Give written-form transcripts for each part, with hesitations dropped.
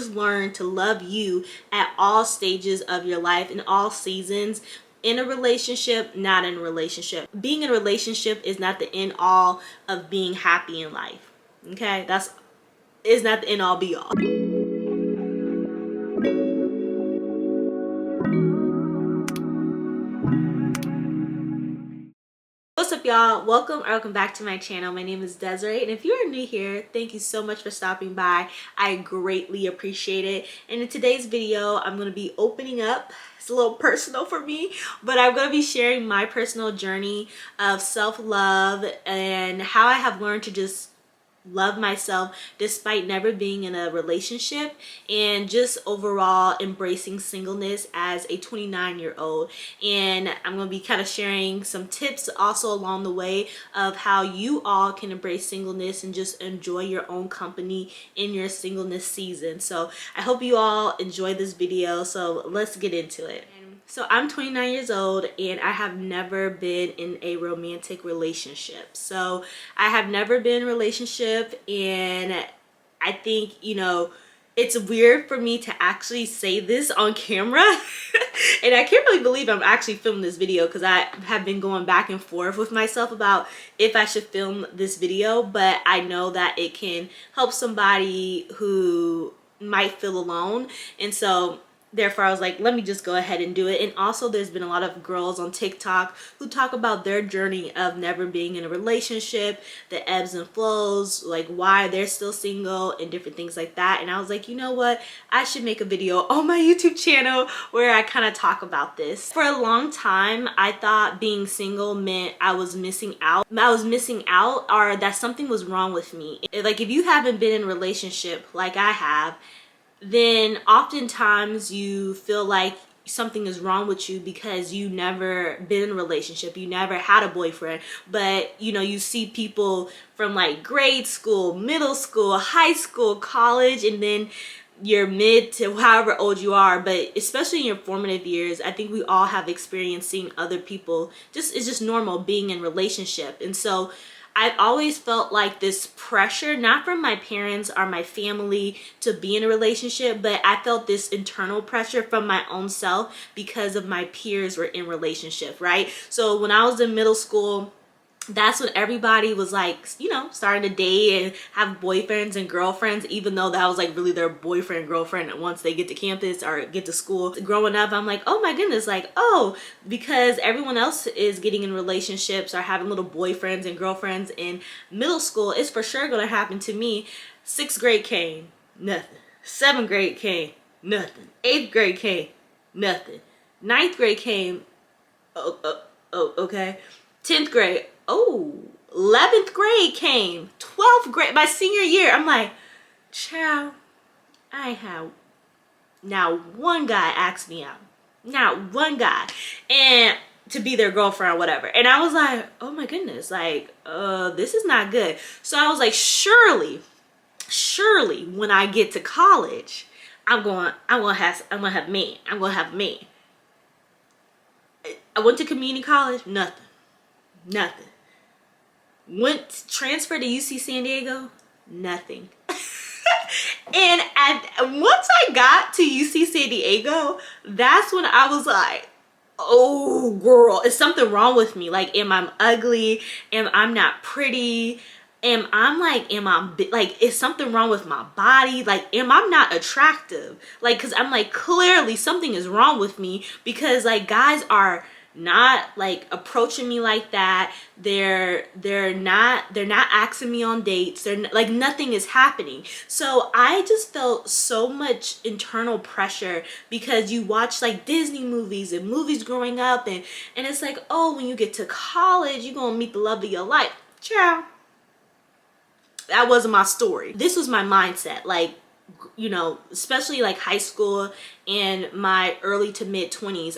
always learn to love you at all stages of your life, in all seasons. In a relationship, not in a relationship. Being in a relationship is not the end all of being happy in life. Okay? Is not the end all be all. What's up, y'all? Welcome back to my channel. My name is Desiree, and if you are new here, thank you so much for stopping by. I greatly appreciate it. And in today's video, I'm going to be opening up. It's a little personal for me, but I'm going to be sharing my personal journey of self-love and how I have learned to just love myself despite never being in a relationship, and just overall embracing singleness as a 29-year-old. And I'm going to be kind of sharing some tips also along the way of how you all can embrace singleness and just enjoy your own company in your singleness season. So I hope you all enjoy this video, so let's get into it. So I'm 29 years old and I have never been in a romantic relationship. So I have never been in a relationship, and I think, it's weird for me to actually say this on camera. And I can't really believe I'm actually filming this video because I have been going back and forth with myself about if I should film this video, but I know that it can help somebody who might feel alone. And so therefore I was like, let me just go ahead and do it. And also there's been a lot of girls on TikTok who talk about their journey of never being in a relationship, the ebbs and flows, like why they're still single and different things like that. And I was like, you know what, I should make a video on my YouTube channel where I kind of talk about this. For a long time I thought being single meant I was missing out. Or that something was wrong with me. Like, if you haven't been in a relationship like I have, then oftentimes you feel like something is wrong with you because you never been in a relationship, you never had a boyfriend. But you see people from like grade school, middle school, high school, college, and then you're mid to however old you are, but especially in your formative years, I think we all have experienced seeing other people. It's just normal being in relationship. And so I've always felt like this pressure, not from my parents or my family to be in a relationship, but I felt this internal pressure from my own self because of my peers were in relationship, right? So when I was in middle school, that's when everybody was like, starting to date and have boyfriends and girlfriends, even though that was like really their boyfriend, girlfriend once they get to campus or get to school. Growing up, I'm like, oh my goodness, like, oh, because everyone else is getting in relationships or having little boyfriends and girlfriends in middle school, it's for sure gonna happen to me. 6th grade came, nothing. 7th grade came, nothing. 8th grade came, nothing. 9th grade came, okay. 10th grade, 11th grade came, 12th grade, my senior year, I'm like, child, I have now one guy asked me out, not one guy, and to be their girlfriend or whatever. And I was like, oh my goodness, like, this is not good. So I was like, surely when I get to college, I'm gonna have me. I went to community college, nothing. Transferred to UC San Diego, nothing. And once I got to UC San Diego, that's when I was like, oh girl, is something wrong with me? Like, am I ugly? Am I not pretty? Is something wrong with my body? Like, am I not attractive? Like, cause I'm like, clearly something is wrong with me, because like guys are not like approaching me like that. They're not asking me on dates. They're like, nothing is happening. So I just felt so much internal pressure, because you watch like Disney movies and movies growing up, and it's like, oh, when you get to college, you're gonna meet the love of your life. Ciao. That wasn't my story. This was my mindset. Like, especially like high school and my early to mid 20s,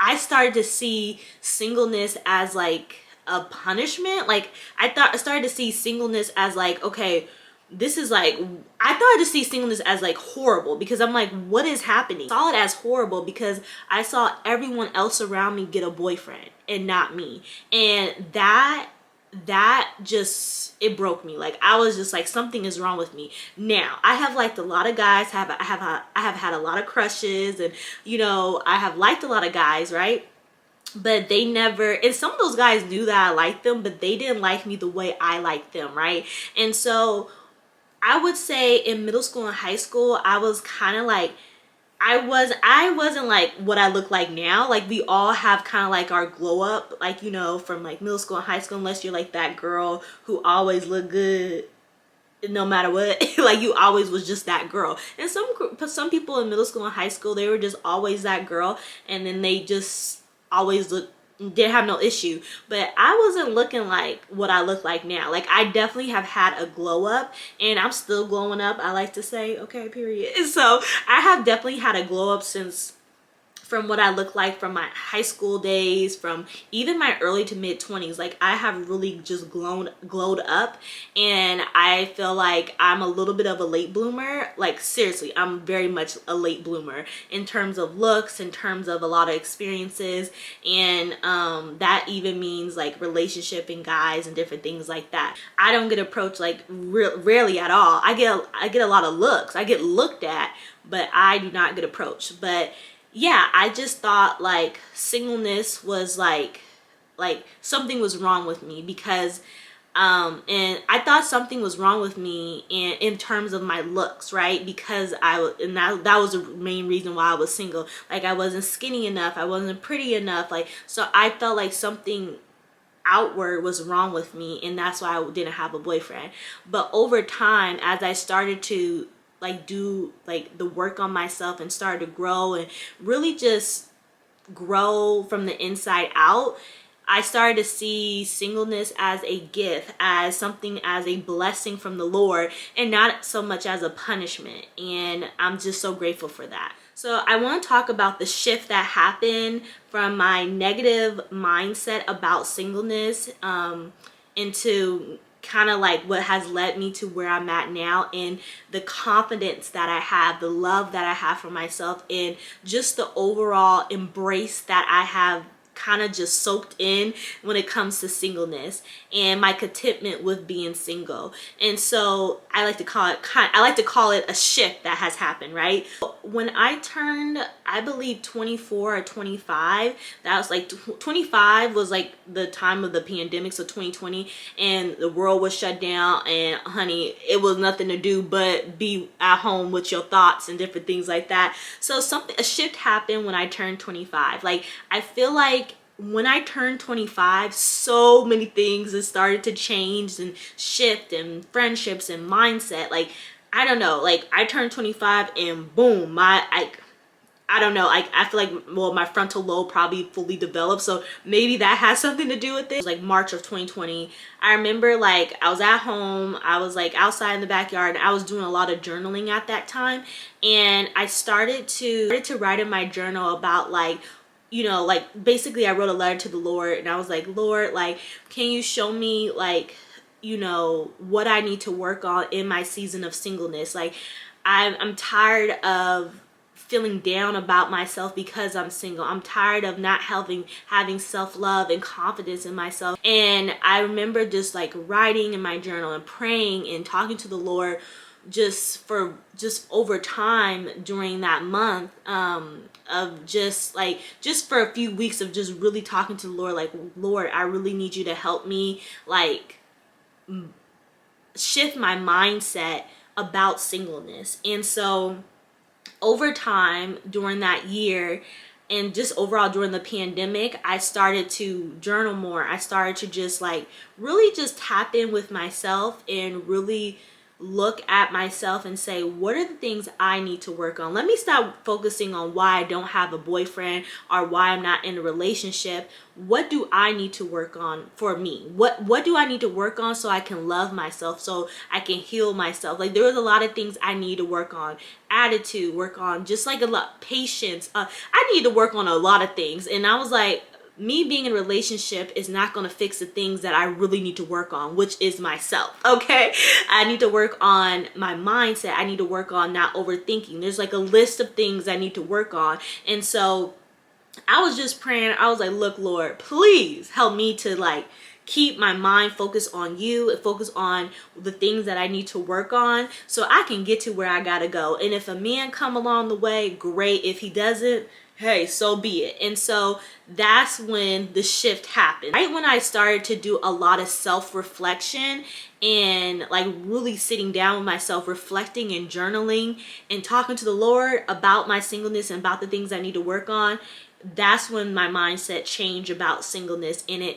I started to see singleness as like a punishment. Like, I started to see singleness as like, okay, this is like, I started to see singleness as like horrible, because I'm like, what is happening? I saw it as horrible because I saw everyone else around me get a boyfriend and not me. And that that just, it broke me. Like, I was just like, something is wrong with me. Now, I have liked a lot of guys, I have had a lot of crushes, and I have liked a lot of guys, right? But they never, and some of those guys knew that I liked them, but they didn't like me the way I liked them, right? And so I would say in middle school and high school, I was kind of like, I wasn't like what I look like now. Like, we all have kind of like our glow up, like, from like middle school and high school, unless you're like that girl who always looked good no matter what. Like, you always was just that girl. And some people in middle school and high school, they were just always that girl, and then they just always didn't have no issue. But I wasn't looking like what I look like now. Like, I definitely have had a glow up, and I'm still glowing up, I like to say. Okay, period. So I have definitely had a glow up since, from what I look like from my high school days, from even my early to mid 20s. Like, I have really just glowed up, and I feel like I'm a little bit of a late bloomer. Like, seriously, I'm very much a late bloomer in terms of looks, in terms of a lot of experiences, and that even means like relationship and guys and different things like that. I don't get approached like rarely at all. I get a lot of looks. I get looked at, but I do not get approached. But yeah, I just thought like singleness was like something was wrong with me, because and I thought something was wrong with me in terms of my looks, right? Because that was the main reason why I was single. Like, I wasn't skinny enough, I wasn't pretty enough, like, so I felt like something outward was wrong with me, and that's why I didn't have a boyfriend. But over time, as I started to like do like the work on myself and started to grow and really just grow from the inside out, I started to see singleness as a gift, as something, as a blessing from the Lord, and not so much as a punishment. And I'm just so grateful for that. So I want to talk about the shift that happened from my negative mindset about singleness into kind of like what has led me to where I'm at now, and the confidence that I have, the love that I have for myself, and just the overall embrace that I have kind of just soaked in when it comes to singleness, and my contentment with being single. And so I like to call it a shift that has happened, right? When I turned, I believe 24 or 25, that was like 25 was like the time of the pandemic, so 2020, and the world was shut down, and honey, it was nothing to do but be at home with your thoughts and different things like that. So a shift happened when I turned 25. Like, I feel like when I turned 25, so many things have started to change and shift, and friendships and mindset. Like, I don't know, like, I turned 25 and boom, I don't know, like, I feel like, well, my frontal lobe probably fully developed, so maybe that has something to do with it. It was like March of 2020. I remember, like, I was at home, I was like outside in the backyard, and I was doing a lot of journaling at that time, and I started to write in my journal about like, like, basically I wrote a letter to the Lord, and I was like, Lord, like, can you show me like, what I need to work on in my season of singleness? Like, I'm tired of feeling down about myself because I'm single. I'm tired of not having self-love and confidence in myself. And I remember just like writing in my journal and praying and talking to the Lord just over time during that month, of just for a few weeks of just really talking to the Lord, like, Lord, I really need you to help me like shift my mindset about singleness. And so over time during that year, and just overall during the pandemic, I started to journal more. I started to just like really just tap in with myself and really look at myself and say, what are the things I need to work on? Let me stop focusing on why I don't have a boyfriend or why I'm not in a relationship. What do I need to work on for me? What do I need to work on so I can love myself, so I can heal myself? Like, there was a lot of things I need to work on. Attitude, work on, just like a lot, patience. I need to work on a lot of things. And I was like, me being in a relationship is not going to fix the things that I really need to work on, which is myself. Okay, I need to work on my mindset. I need to work on not overthinking. There's like a list of things I need to work on. And so I was just praying. I was like, look, Lord, please help me to like keep my mind focused on you, focus on the things that I need to work on so I can get to where I gotta go. And if a man come along the way, great. If he doesn't, hey, so be it. And so that's when the shift happened. Right when I started to do a lot of self-reflection and like really sitting down with myself, reflecting and journaling and talking to the Lord about my singleness and about the things I need to work on, that's when my mindset changed about singleness. And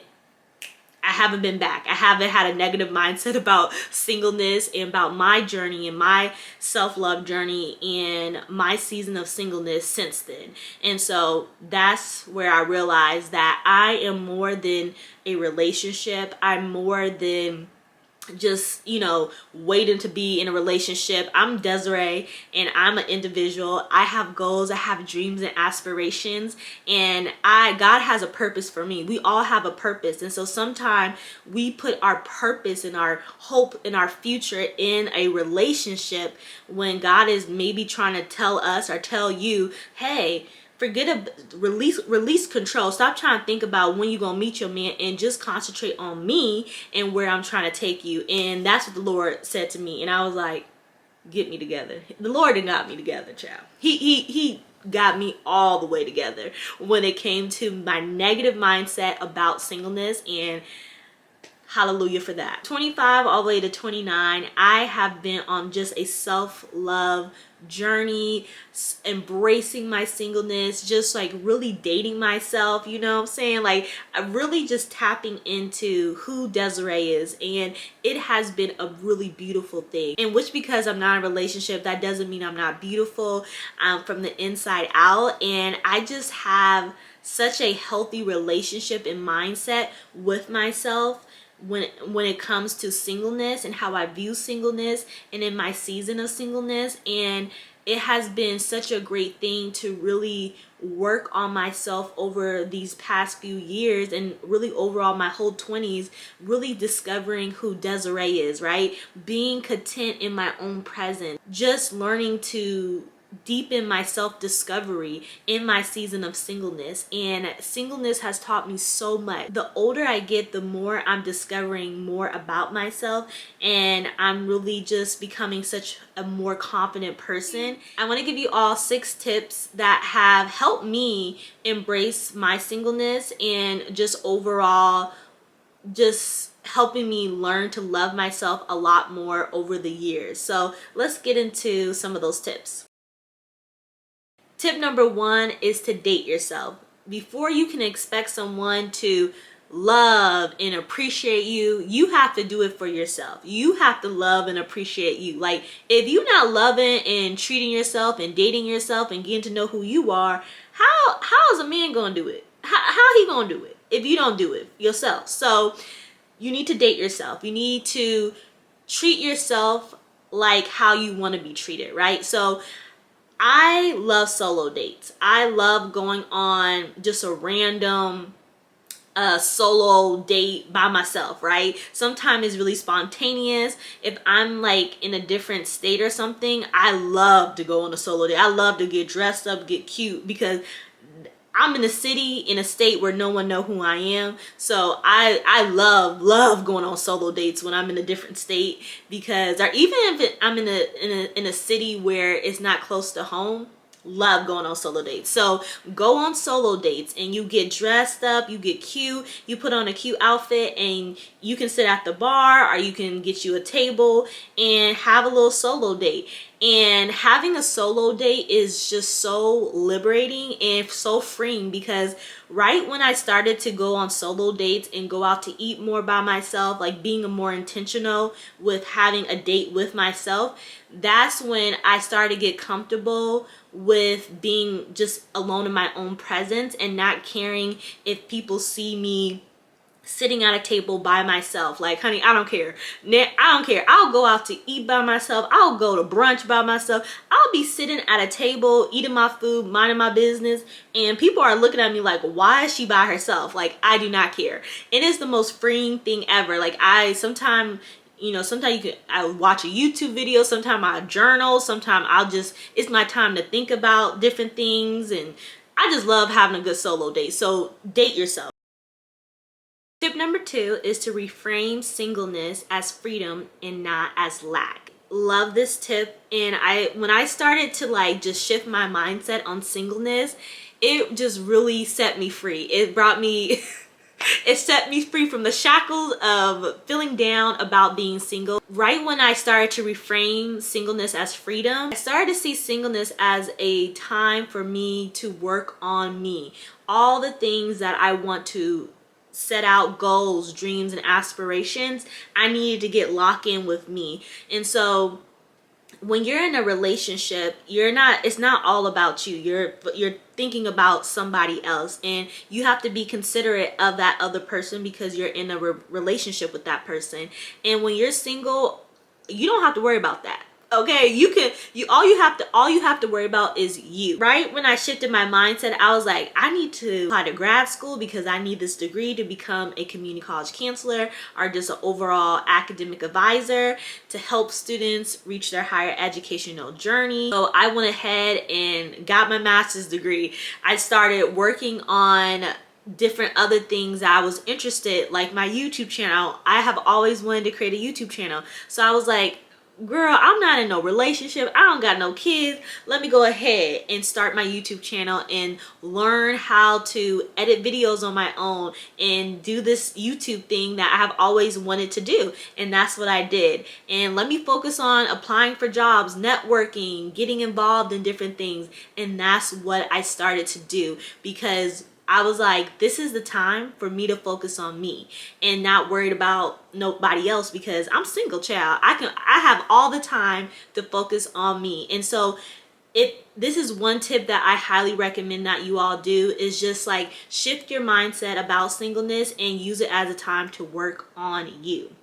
I haven't been back. I haven't had a negative mindset about singleness and about my journey and my self-love journey and my season of singleness since then. And so that's where I realized that I am more than a relationship. I'm more than just, you know, waiting to be in a relationship. I'm Desiree and I'm an individual. I have goals, I have dreams and aspirations, and God has a purpose for me. We all have a purpose. And so sometimes we put our purpose and our hope and our future in a relationship when God is maybe trying to tell us or tell you, hey, release control. Stop trying to think about when you're gonna meet your man and just concentrate on me and where I'm trying to take you. And that's what the Lord said to me. And I was like, get me together. The Lord did got me together, child. He got me all the way together when it came to my negative mindset about singleness, and hallelujah for that. 25 all the way to 29, I have been on just a self-love journey, embracing my singleness, just like really dating myself, you know what I'm saying? Like I'm really just tapping into who Desiree is, and it has been a really beautiful thing. And which, because I'm not in a relationship, that doesn't mean I'm not beautiful from the inside out. And I just have such a healthy relationship and mindset with myself when it comes to singleness and how I view singleness and in my season of singleness. And it has been such a great thing to really work on myself over these past few years, and really overall my whole 20s, really discovering who Desiree is, right? Being content in my own presence, just learning to deepen my self-discovery in my season of singleness. And singleness has taught me so much. The older I get, the more I'm discovering more about myself, and I'm really just becoming such a more confident person. I want to give you all 6 tips that have helped me embrace my singleness and just overall just helping me learn to love myself a lot more over the years. So let's get into some of those tips. Tip number 1 is to date yourself. Before you can expect someone to love and appreciate you, you have to do it for yourself. You have to love and appreciate you. Like, if you're not loving and treating yourself and dating yourself and getting to know who you are, how is a man gonna do it? How he gonna do it if you don't do it yourself? So you need to date yourself. You need to treat yourself like how you want to be treated, right? So I love solo dates. I love going on just a random solo date by myself, right? Sometimes it's really spontaneous. If I'm like in a different state or something, I love to go on a solo date. I love to get dressed up, get cute, because I'm in a city, in a state where no one know who I am. So I love going on solo dates when I'm in a different state, because, or even if I'm in a city where it's not close to home, love going on solo dates. So go on solo dates and you get dressed up, you get cute, you put on a cute outfit, and you can sit at the bar or you can get you a table and have a little solo date. And having a solo date is just so liberating and so freeing, because right when I started to go on solo dates and go out to eat more by myself, like being more intentional with having a date with myself, that's when I started to get comfortable with being just alone in my own presence and not caring if people see me sitting at a table by myself. Like, honey, I don't care. I don't care. I'll go out to eat by myself. I'll go to brunch by myself. I'll be sitting at a table, eating my food, minding my business, and people are looking at me like, why is she by herself? Like, I do not care. It is the most freeing thing ever. Like, sometimes I watch a YouTube video, sometimes I journal, sometimes it's my time to think about different things, and I just love having a good solo date. So date yourself. Tip number 2 is to reframe singleness as freedom and not as lack. Love this tip. And when I started to like just shift my mindset on singleness, it just really set me free. It brought me it set me free from the shackles of feeling down about being single. Right when I started to reframe singleness as freedom, I started to see singleness as a time for me to work on me. All the things that I want to set out, goals, dreams, and aspirations, I needed to get locked in with me. And so when you're in a relationship, it's not all about you. You're thinking about somebody else, and you have to be considerate of that other person because you're in a relationship with that person. And when you're single, you don't have to worry about that. Okay, all you have to worry about is you. Right when I shifted my mindset, I was like, I need to apply to grad school because I need this degree to become a community college counselor or just an overall academic advisor to help students reach their higher educational journey. So I went ahead and got my master's degree. I started working on different other things that I was interested, like my YouTube channel. I have always wanted to create a YouTube channel. So I was like, girl, I'm not in no relationship. I don't got no kids. Let me go ahead and start my YouTube channel and learn how to edit videos on my own and do this YouTube thing that I have always wanted to do. And that's what I did. And let me focus on applying for jobs, networking, getting involved in different things. And that's what I started to do because I was like, this is the time for me to focus on me and not worried about nobody else because I'm single, child. I have all the time to focus on me. And so this is one tip that I highly recommend that you all do is just like shift your mindset about singleness and use it as a time to work on you.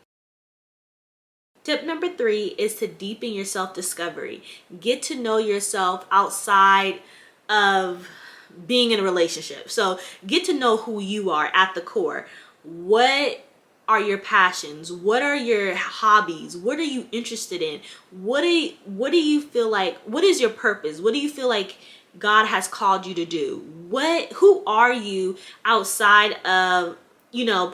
Tip number 3 is to deepen your self-discovery. Get to know yourself outside of being in a relationship. So get to know who you are at the core. What are your passions? What are your hobbies? What are you interested in? What do you feel like? What is your purpose? What do you feel like God has called you to do? Who are you outside of,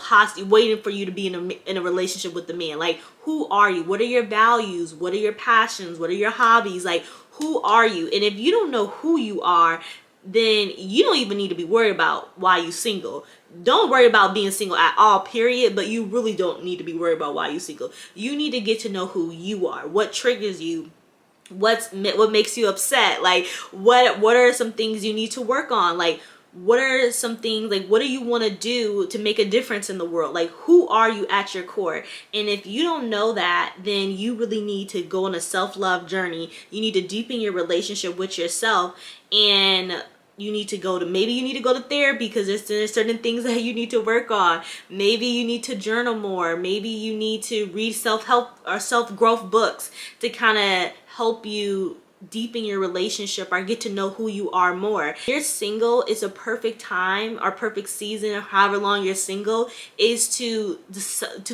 possibly waiting for you to be in a relationship with the man? Like, who are you? What are your values? What are your passions? What are your hobbies? Like, who are you? And if you don't know who you are, then you don't even need to be worried about why you're single. Don't worry about being single at all, period, but you really don't need to be worried about why you're single. You need to get to know who you are, what triggers you, what makes you upset, like what are some things you need to work on, like what are some things, like what do you want to do to make a difference in the world? Like, who are you at your core? And if you don't know that, then you really need to go on a self-love journey. You need to deepen your relationship with yourself, and maybe you need to go to therapy because there's certain things that you need to work on. Maybe you need to journal more. Maybe you need to read self-help or self-growth books to kind of help you deepen your relationship or get to know who you are more. If you're single, it's a perfect time or perfect season, or however long you're single, is to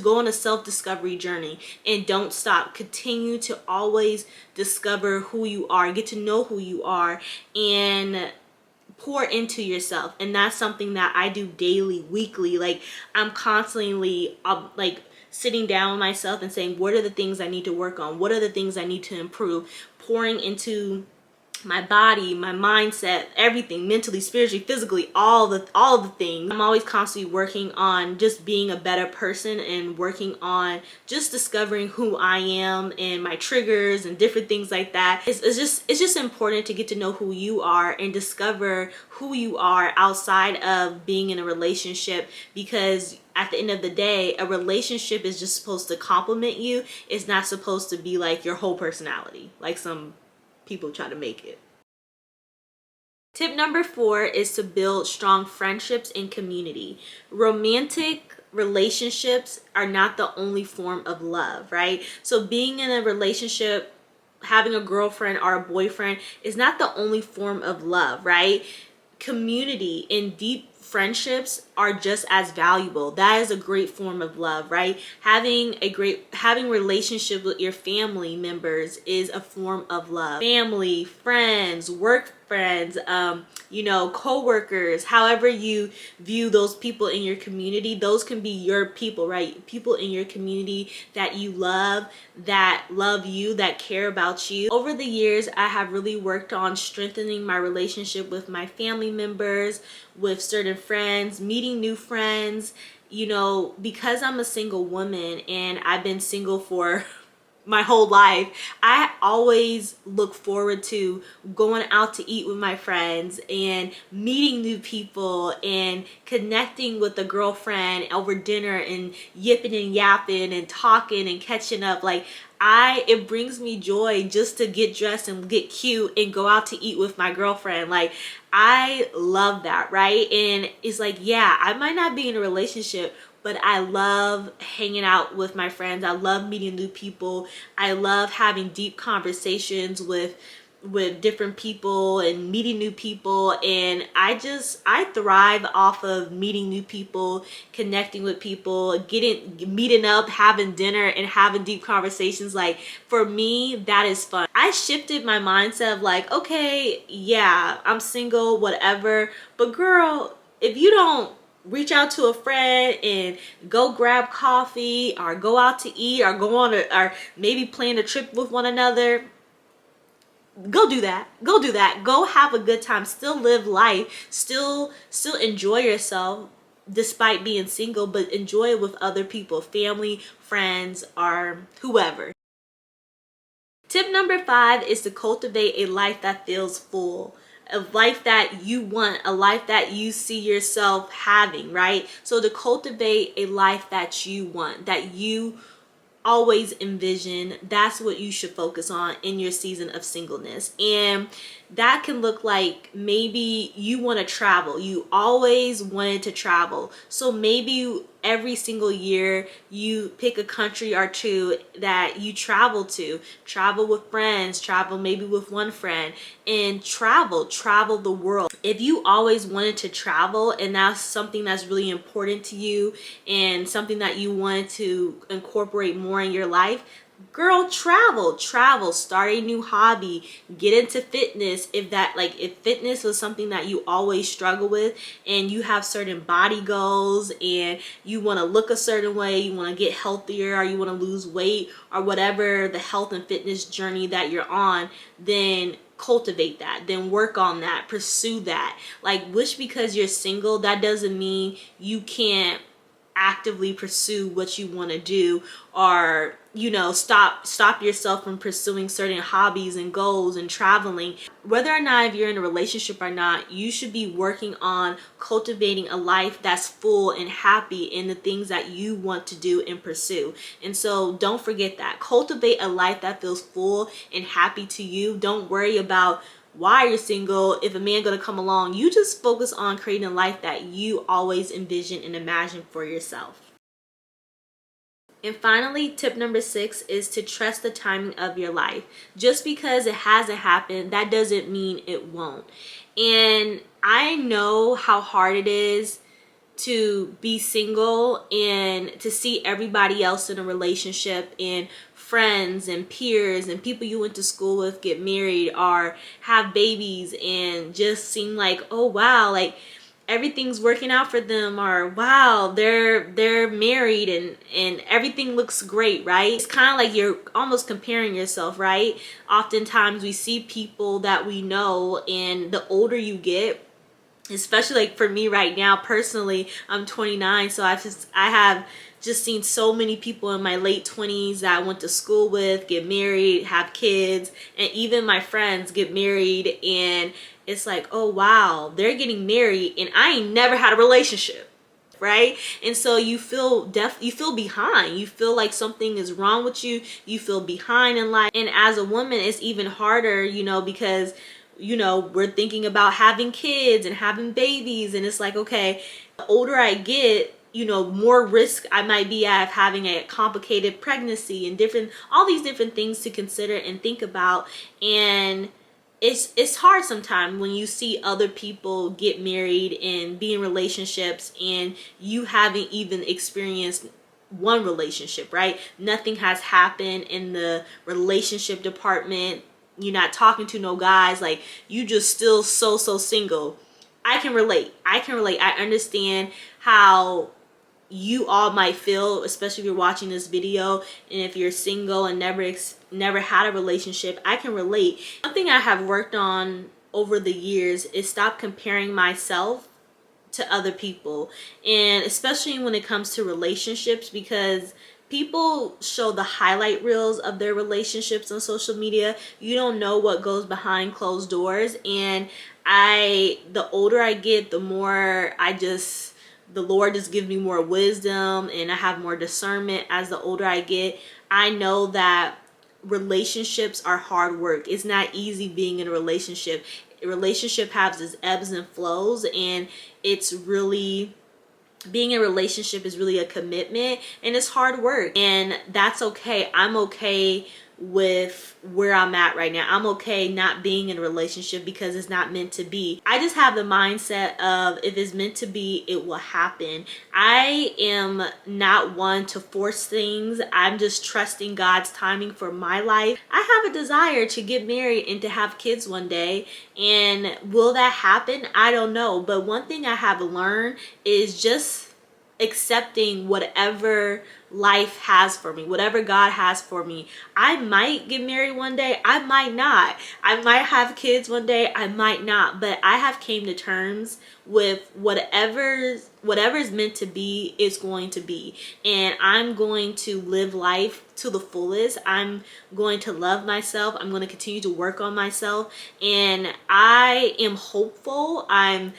go on a self-discovery journey, and don't stop. Continue to always discover who you are, get to know who you are, and pour into yourself. And that's something that I do daily, weekly. Like, I'm constantly like sitting down with myself and saying, what are the things I need to work on? What are the things I need to improve? Pouring into my body, my mindset, everything, mentally, spiritually, physically, all the things. I'm always constantly working on just being a better person and working on just discovering who I am and my triggers and different things like that. It's just important to get to know who you are and discover who you are outside of being in a relationship, because at the end of the day, a relationship is just supposed to complement you. It's not supposed to be like your whole personality, like some people try to make it. Tip number 4 is to build strong friendships and community. Romantic relationships are not the only form of love, right? So being in a relationship, having a girlfriend or a boyfriend is not the only form of love, right? Community and deep friendships are just as valuable. That is a great form of love, right? Having relationship with your family members is a form of love. Family, friends, work friends, you know, co-workers, however you view those people in your community, those can be your people, right? People in your community that you love, that love you, that care about you. Over the years, I have really worked on strengthening my relationship with my family members, with certain friends, meeting new friends. You know, because I'm a single woman and I've been single for my whole life, I always look forward to going out to eat with my friends and meeting new people and connecting with a girlfriend over dinner and yipping and yapping and talking and catching up. Like, it brings me joy just to get dressed and get cute and go out to eat with my girlfriend. Like, I love that, right? And it's like, yeah, I might not be in a relationship, but I love hanging out with my friends. I love meeting new people. I love having deep conversations with different people and meeting new people. And I thrive off of meeting new people, connecting with people, meeting up, having dinner and having deep conversations. Like, for me, that is fun. I shifted my mindset of like, okay, yeah, I'm single, whatever, but girl, if you don't reach out to a friend and go grab coffee or go out to eat or or maybe plan a trip with one another, go do that. Go do that. Go have a good time. Still live life. Still enjoy yourself despite being single, but enjoy it with other people, family, friends, or whoever. Tip number 5 is to cultivate a life that feels full. A life that you want, a life that you see yourself having, right? So to cultivate a life that you want, that you always envision, that's what you should focus on in your season of singleness. And that can look like, maybe you want to travel. You always wanted to travel. So maybe every single year you pick a country or two that you travel to. Travel with friends, travel maybe with one friend, and travel the world. If you always wanted to travel and that's something that's really important to you and something that you wanted to incorporate more in your life, girl, travel, start a new hobby, get into fitness. If fitness was something that you always struggle with and you have certain body goals and you want to look a certain way, you want to get healthier, or you want to lose weight, or whatever the health and fitness journey that you're on, then cultivate that, then work on that, pursue that. Like, wish because you're single, that doesn't mean you can't actively pursue what you want to do, or stop yourself from pursuing certain hobbies and goals and traveling. Whether or not if you're in a relationship or not, you should be working on cultivating a life that's full and happy in the things that you want to do and pursue. And so don't forget that. Cultivate a life that feels full and happy to you. Don't worry about why you're single, if a man gonna come along. You just focus on creating a life that you always envision and imagine for yourself. And finally, tip number 6 is to trust the timing of your life. Just because it hasn't happened, that doesn't mean it won't. And I know how hard it is to be single and to see everybody else in a relationship and friends and peers and people you went to school with get married or have babies and just seem like, oh wow, like everything's working out for them, or wow, they're married and everything looks great, right? It's kind of like you're almost comparing yourself, right? Oftentimes we see people that we know, and the older you get, especially like for me right now personally, I'm 29, so I have just seen so many people in my late 20s that I went to school with get married, have kids, and even my friends get married, and it's like, oh wow, they're getting married and I ain't never had a relationship, right? And so you feel behind. You feel like something is wrong with you. You feel behind in life. And as a woman, it's even harder, because we're thinking about having kids and having babies, and it's like, okay, the older I get, more risk I might be at of having a complicated pregnancy and all these different things to consider and think about. And it's hard sometimes when you see other people get married and be in relationships and you haven't even experienced one relationship, right? Nothing has happened in the relationship department. You're not talking to no guys, like you just still so single. I can relate. I understand how you all might feel, especially if you're watching this video and if you're single and never had a relationship. I can relate. One thing I have worked on over the years is stop comparing myself to other people, and especially when it comes to relationships, because people show the highlight reels of their relationships on social media. You don't know what goes behind closed doors, and the older I get, the more the Lord just gives me more wisdom and I have more discernment as the older I get. I know that relationships are hard work. It's not easy being in a relationship. A relationship has its ebbs and flows, and it's really, being in a relationship is really a commitment and it's hard work, and that's okay. I'm okay with where I'm at right now. I'm okay not being in a relationship because it's not meant to be. I just have the mindset of if it's meant to be, it will happen. I am not one to force things. I'm just trusting God's timing for my life. I have a desire to get married and to have kids one day, and will that happen? I don't know. But one thing I have learned is just accepting whatever life has for me, whatever God has for me. I might get married one day, I might not. I might have kids one day, I might not. But I have came to terms with whatever is meant to be is going to be, and I'm going to live life to the fullest. I'm going to love myself. I'm going to continue to work on myself, and I am hopeful. I'm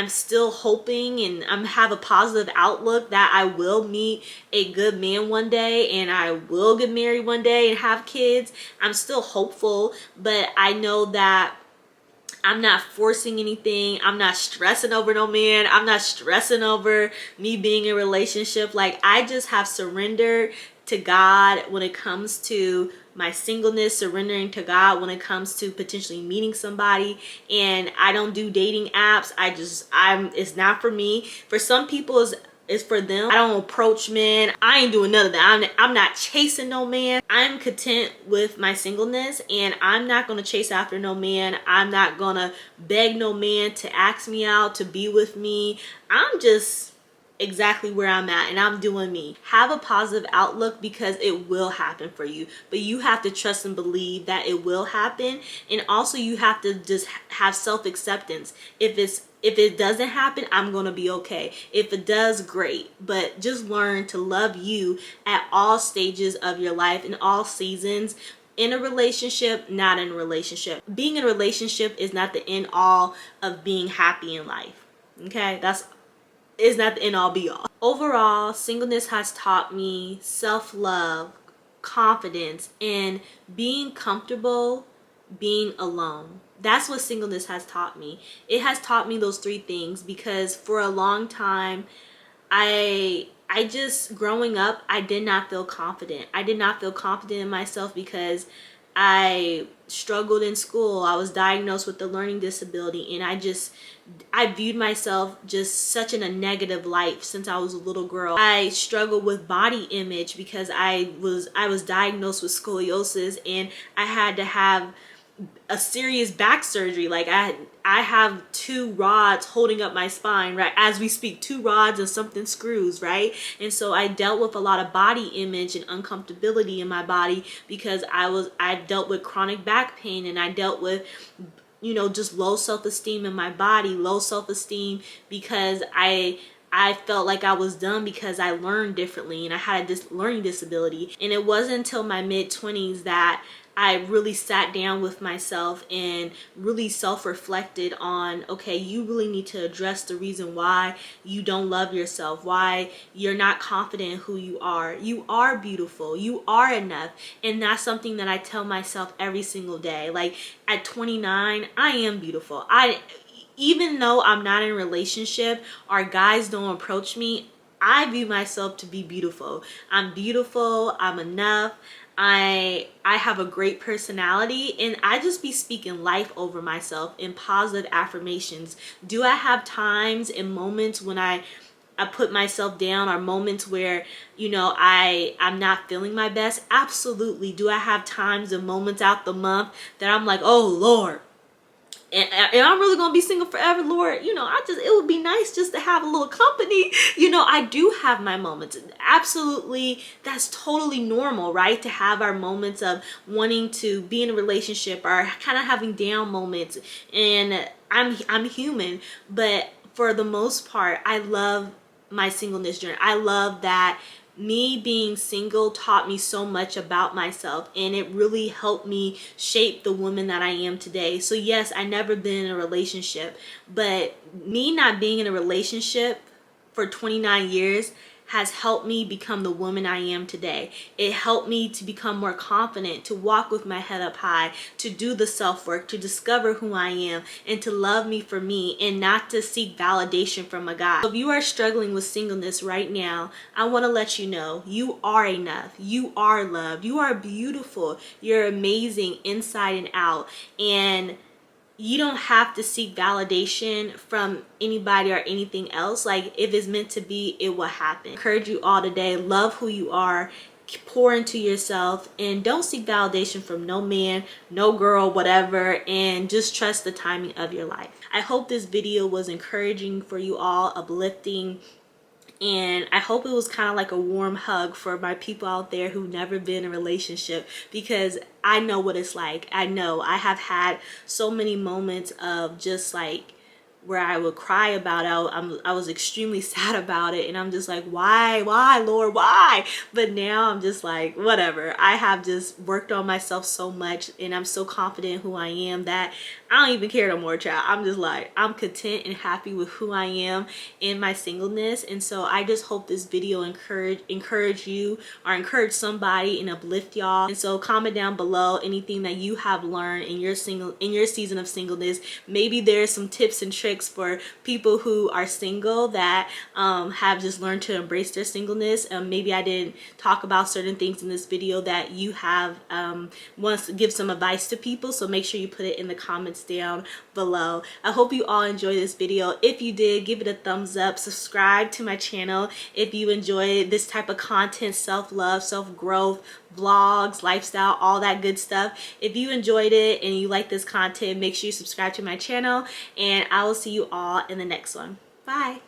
still hoping, and have a positive outlook that I will meet a good man one day and I will get married one day and have kids. I'm still hopeful, but I know that I'm not forcing anything. I'm not stressing over no man. I'm not stressing over me being in a relationship. Like, I just have surrendered to God when it comes to my singleness, surrendering to God when it comes to potentially meeting somebody. And I don't do dating apps. It's not for me. For some people, it's for them. I don't approach men. I ain't doing none of that. I'm not chasing no man. I'm content with my singleness, and I'm not gonna chase after no man. I'm not gonna beg no man to ask me out, to be with me. I'm just exactly where I'm at, and I'm doing me. Have a positive outlook because it will happen for you, but you have to trust and believe that it will happen. And also you have to just have self-acceptance. If it doesn't happen, I'm gonna be okay. If it does, great. But just learn to love you at all stages of your life, in all seasons. In a relationship, not in a relationship. Being in a relationship is not the end all of being happy in life. Okay, is not the end all be all. Overall, singleness has taught me self-love, confidence, and being comfortable being alone. That's what singleness has taught me. It has taught me those three things, because for a long time, I just, growing up, I did not feel confident. I did not feel confident in myself because I struggled in school. I was diagnosed with a learning disability, and I viewed myself just such in a negative light since I was a little girl. I struggled with body image because I was diagnosed with scoliosis, and I had to have a serious back surgery. Like, I have 2 rods holding up my spine, right? As we speak, 2 rods and something screws, right? And so I dealt with a lot of body image and uncomfortability in my body because I dealt with chronic back pain, and I dealt with, just low self-esteem in my body, low self-esteem because I felt like I was dumb because I learned differently and I had a learning disability. And it wasn't until my mid-20s that I really sat down with myself and really self-reflected on, okay, you really need to address the reason why you don't love yourself, why you're not confident in who you are. You are beautiful. You are enough. And that's something that I tell myself every single day. Like, at 29, I am beautiful. Even though I'm not in a relationship or guys don't approach me, I view myself to be beautiful. I'm beautiful. I'm enough. I have a great personality, and I just be speaking life over myself in positive affirmations. Do I have times and moments when I put myself down, or moments where, you know, I'm not feeling my best? Absolutely. Do I have times and moments out the month that I'm like, oh Lord, and I'm really gonna be single forever, Lord? You know, it would be nice just to have a little company. You know, I do have my moments. Absolutely, that's totally normal, right? To have our moments of wanting to be in a relationship, or kind of having down moments. And I'm human, but for the most part, I love my singleness journey. I love that me being single taught me so much about myself, and it really helped me shape the woman that I am today. So yes, I never been in a relationship, but me not being in a relationship for 29 years has helped me become the woman I am today. It helped me to become more confident, to walk with my head up high, to do the self-work, to discover who I am, and to love me for me, and not to seek validation from a guy. So if you are struggling with singleness right now, I want to let you know you are enough. You are loved. You are beautiful. You're amazing inside and out. And you don't have to seek validation from anybody or anything else. Like, if it's meant to be, it will happen. I encourage you all today, love who you are, pour into yourself, and don't seek validation from no man, no girl, whatever, and just trust the timing of your life. I hope this video was encouraging for you all, uplifting, and I hope it was kind of like a warm hug for my people out there who've never been in a relationship, because I know what it's like. I know I have had so many moments of just like where I would cry about it. I was extremely sad about it, and I'm just like, why, Lord, why? But now I'm just like, whatever. I have just worked on myself so much, and I'm so confident in who I am that I don't even care no more, child. I'm just like, I'm content and happy with who I am in my singleness. And so I just hope this video encourage you, or encourage somebody, and uplift y'all. And so comment down below anything that you have learned in your season of singleness. Maybe there's some tips and tricks for people who are single that have just learned to embrace their singleness. Maybe I didn't talk about certain things in this video that you have wants to give some advice to people. So make sure you put it in the comments down below. I hope you all enjoyed this video. If you did, give it a thumbs up. Subscribe to my channel if you enjoy this type of content, self-love, self-growth, vlogs, lifestyle, all that good stuff. If you enjoyed it and you like this content, make sure you subscribe to my channel, and I will see you all in the next one. Bye.